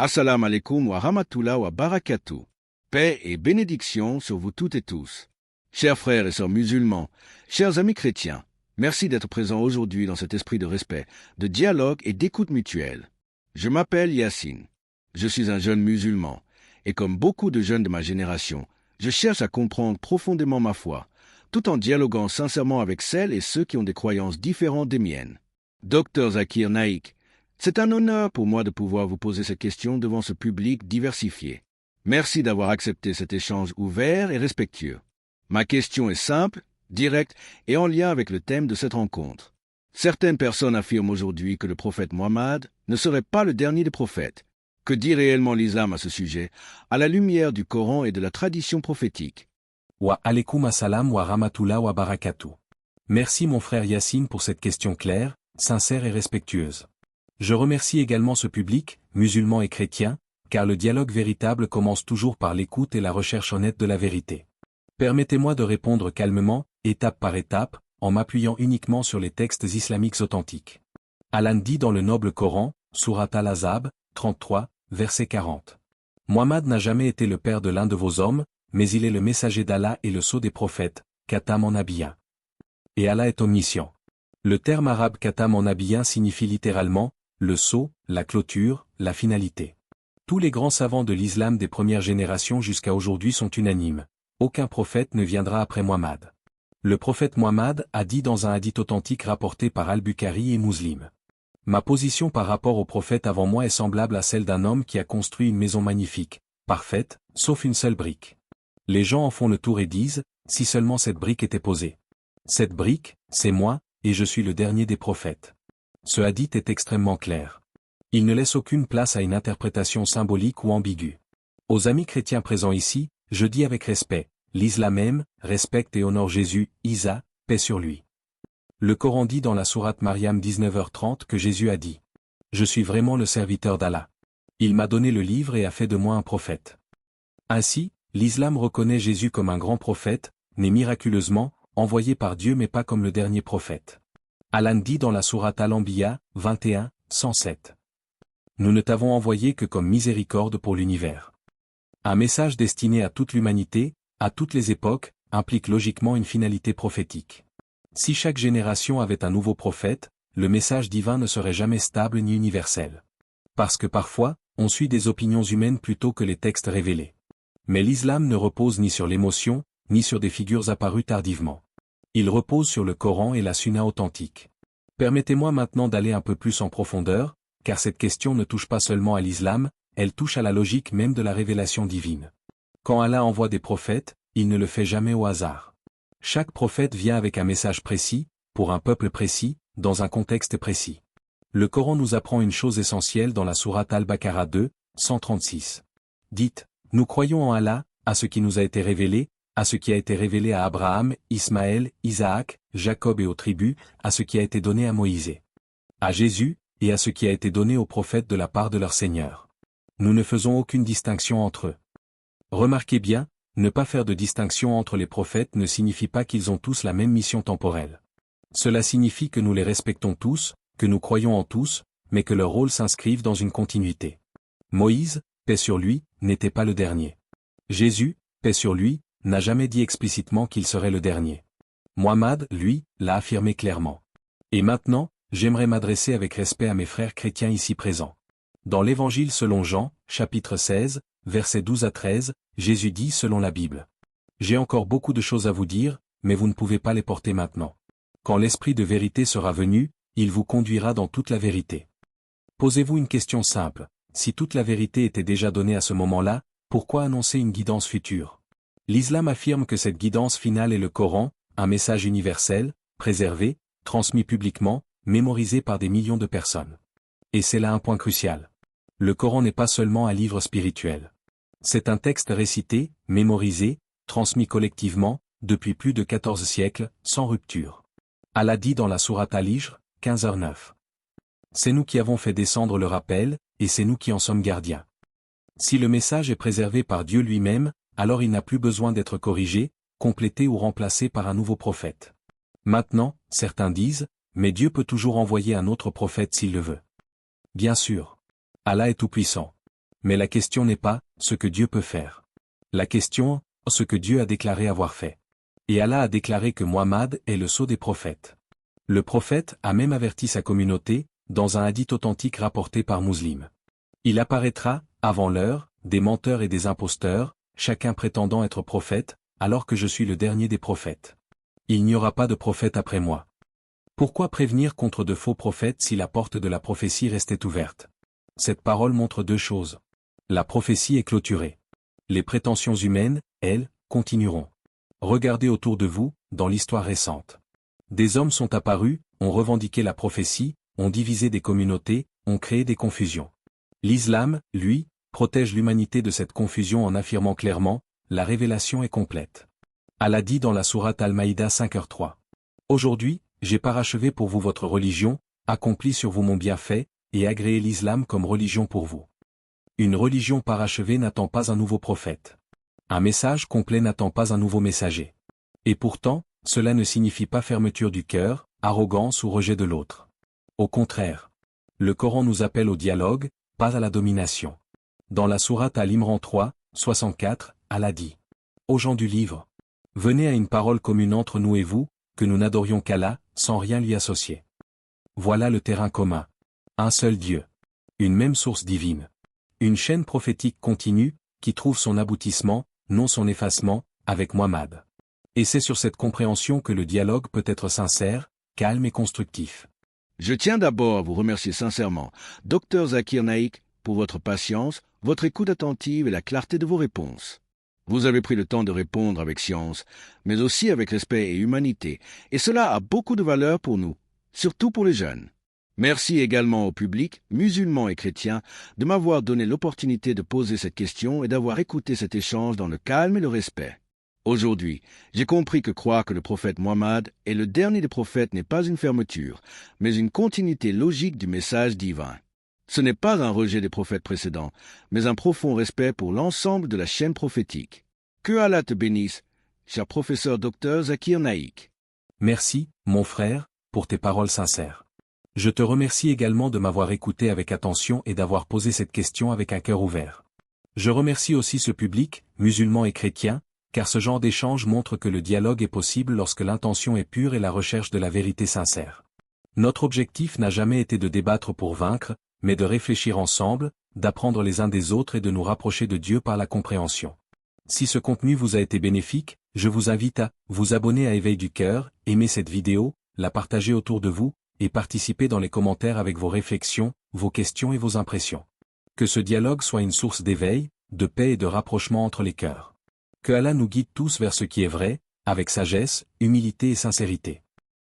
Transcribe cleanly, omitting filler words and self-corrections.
Assalamu alaikum wa rahmatullah wa barakatuh. Paix et bénédiction sur vous toutes et tous. Chers frères et sœurs musulmans, chers amis chrétiens, merci d'être présents aujourd'hui dans cet esprit de respect, de dialogue et d'écoute mutuelle. Je m'appelle Yassine. Je suis un jeune musulman, et comme beaucoup de jeunes de ma génération, je cherche à comprendre profondément ma foi, tout en dialoguant sincèrement avec celles et ceux qui ont des croyances différentes des miennes. Docteur Zakir Naik, c'est un honneur pour moi de pouvoir vous poser ces questions devant ce public diversifié. Merci d'avoir accepté cet échange ouvert et respectueux. Ma question est simple, directe et en lien avec le thème de cette rencontre. Certaines personnes affirment aujourd'hui que le prophète Mohammed ne serait pas le dernier des prophètes. Que dit réellement l'islam à ce sujet, à la lumière du Coran et de la tradition prophétique? Wa alaikum assalam wa rahmatullah wa barakatuh. Merci mon frère Yassine pour cette question claire, sincère et respectueuse. Je remercie également ce public, musulman et chrétien, car le dialogue véritable commence toujours par l'écoute et la recherche honnête de la vérité. Permettez-moi de répondre calmement, étape par étape, en m'appuyant uniquement sur les textes islamiques authentiques. Allah dit dans le noble Coran, Surat Al-Ahzab, 33, verset 40. Muhammad n'a jamais été le père de l'un de vos hommes, mais il est le messager d'Allah et le sceau des prophètes, Khatam en nabiyyin. Et Allah est omniscient. Le terme arabe Khatam en nabiyyin signifie littéralement le sceau, la clôture, la finalité. Tous les grands savants de l'islam des premières générations jusqu'à aujourd'hui sont unanimes. Aucun prophète ne viendra après Muhammad. Le prophète Muhammad a dit dans un hadith authentique rapporté par Al-Bukhari et Muslim. Ma position par rapport au prophète avant moi est semblable à celle d'un homme qui a construit une maison magnifique, parfaite, sauf une seule brique. Les gens en font le tour et disent, si seulement cette brique était posée. Cette brique, c'est moi, et je suis le dernier des prophètes. Ce hadith est extrêmement clair. Il ne laisse aucune place à une interprétation symbolique ou ambiguë. Aux amis chrétiens présents ici, je dis avec respect, l'islam aime, respecte et honore Jésus, Isa, paix sur lui. Le Coran dit dans la sourate Maryam 19h30 que Jésus a dit « Je suis vraiment le serviteur d'Allah. Il m'a donné le livre et a fait de moi un prophète. » Ainsi, l'islam reconnaît Jésus comme un grand prophète, né miraculeusement, envoyé par Dieu mais pas comme le dernier prophète. Allah dit dans la sourate Al-Anbiya, 21, 107. Nous ne t'avons envoyé que comme miséricorde pour l'univers. Un message destiné à toute l'humanité, à toutes les époques, implique logiquement une finalité prophétique. Si chaque génération avait un nouveau prophète, le message divin ne serait jamais stable ni universel. Parce que parfois, on suit des opinions humaines plutôt que les textes révélés. Mais l'islam ne repose ni sur l'émotion, ni sur des figures apparues tardivement. Il repose sur le Coran et la Sunna authentique. Permettez-moi maintenant d'aller un peu plus en profondeur, car cette question ne touche pas seulement à l'islam, elle touche à la logique même de la révélation divine. Quand Allah envoie des prophètes, il ne le fait jamais au hasard. Chaque prophète vient avec un message précis, pour un peuple précis, dans un contexte précis. Le Coran nous apprend une chose essentielle dans la sourate Al-Baqarah 2, 136. Dites, nous croyons en Allah, à ce qui nous a été révélé, à ce qui a été révélé à Abraham, Ismaël, Isaac, Jacob et aux tribus, à ce qui a été donné à Moïse, à Jésus, et à ce qui a été donné aux prophètes de la part de leur Seigneur. Nous ne faisons aucune distinction entre eux. Remarquez bien, ne pas faire de distinction entre les prophètes ne signifie pas qu'ils ont tous la même mission temporelle. Cela signifie que nous les respectons tous, que nous croyons en tous, mais que leur rôle s'inscrive dans une continuité. Moïse, paix sur lui, n'était pas le dernier. Jésus, paix sur lui, n'a jamais dit explicitement qu'il serait le dernier. Muhammad, lui, l'a affirmé clairement. Et maintenant, j'aimerais m'adresser avec respect à mes frères chrétiens ici présents. Dans l'Évangile selon Jean, chapitre 16, versets 12 à 13, Jésus dit selon la Bible. J'ai encore beaucoup de choses à vous dire, mais vous ne pouvez pas les porter maintenant. Quand l'Esprit de vérité sera venu, il vous conduira dans toute la vérité. Posez-vous une question simple, si toute la vérité était déjà donnée à ce moment-là, pourquoi annoncer une guidance future? L'islam affirme que cette guidance finale est le Coran, un message universel, préservé, transmis publiquement, mémorisé par des millions de personnes. Et c'est là un point crucial. Le Coran n'est pas seulement un livre spirituel. C'est un texte récité, mémorisé, transmis collectivement, depuis plus de 14 siècles, sans rupture. Allah dit dans la sourate Al-Hijr, 15h9. C'est nous qui avons fait descendre le rappel, et c'est nous qui en sommes gardiens. Si le message est préservé par Dieu lui-même, alors il n'a plus besoin d'être corrigé, complété ou remplacé par un nouveau prophète. Maintenant, certains disent, mais Dieu peut toujours envoyer un autre prophète s'il le veut. Bien sûr. Allah est tout-puissant. Mais la question n'est pas ce que Dieu peut faire. La question, ce que Dieu a déclaré avoir fait. Et Allah a déclaré que Muhammad est le sceau des prophètes. Le prophète a même averti sa communauté, dans un hadith authentique rapporté par Muslim. Il apparaîtra, avant l'heure, des menteurs et des imposteurs, chacun prétendant être prophète, alors que je suis le dernier des prophètes. Il n'y aura pas de prophète après moi. Pourquoi prévenir contre de faux prophètes si la porte de la prophétie restait ouverte? Cette parole montre deux choses. La prophétie est clôturée. Les prétentions humaines, elles, continueront. Regardez autour de vous, dans l'histoire récente. Des hommes sont apparus, ont revendiqué la prophétie, ont divisé des communautés, ont créé des confusions. L'islam, lui, protège l'humanité de cette confusion en affirmant clairement, la révélation est complète. Allah dit dans la sourate Al-Maïda 5h3. Aujourd'hui, j'ai parachevé pour vous votre religion, accompli sur vous mon bienfait, et agréé l'islam comme religion pour vous. Une religion parachevée n'attend pas un nouveau prophète. Un message complet n'attend pas un nouveau messager. Et pourtant, cela ne signifie pas fermeture du cœur, arrogance ou rejet de l'autre. Au contraire. Le Coran nous appelle au dialogue, pas à la domination. Dans la sourate Al-Imran 3, 64, Allah dit. Aux gens du livre. Venez à une parole commune entre nous et vous, que nous n'adorions qu'Allah, sans rien lui associer. Voilà le terrain commun. Un seul Dieu. Une même source divine. Une chaîne prophétique continue, qui trouve son aboutissement, non son effacement, avec Muhammad. Et c'est sur cette compréhension que le dialogue peut être sincère, calme et constructif. Je tiens d'abord à vous remercier sincèrement, Dr Zakir Naik, pour votre patience, votre écoute attentive et la clarté de vos réponses. Vous avez pris le temps de répondre avec science, mais aussi avec respect et humanité, et cela a beaucoup de valeur pour nous, surtout pour les jeunes. Merci également au public, musulmans et chrétiens, de m'avoir donné l'opportunité de poser cette question et d'avoir écouté cet échange dans le calme et le respect. Aujourd'hui, j'ai compris que croire que le prophète Muhammad est le dernier des prophètes n'est pas une fermeture, mais une continuité logique du message divin. Ce n'est pas un rejet des prophètes précédents, mais un profond respect pour l'ensemble de la chaîne prophétique. Que Allah te bénisse, cher professeur Dr Zakir Naik. Merci, mon frère, pour tes paroles sincères. Je te remercie également de m'avoir écouté avec attention et d'avoir posé cette question avec un cœur ouvert. Je remercie aussi ce public, musulman et chrétien, car ce genre d'échange montre que le dialogue est possible lorsque l'intention est pure et la recherche de la vérité sincère. Notre objectif n'a jamais été de débattre pour vaincre, mais de réfléchir ensemble, d'apprendre les uns des autres et de nous rapprocher de Dieu par la compréhension. Si ce contenu vous a été bénéfique, je vous invite à vous abonner à Éveil du Cœur, aimer cette vidéo, la partager autour de vous, et participer dans les commentaires avec vos réflexions, vos questions et vos impressions. Que ce dialogue soit une source d'éveil, de paix et de rapprochement entre les cœurs. Que Allah nous guide tous vers ce qui est vrai, avec sagesse, humilité et sincérité.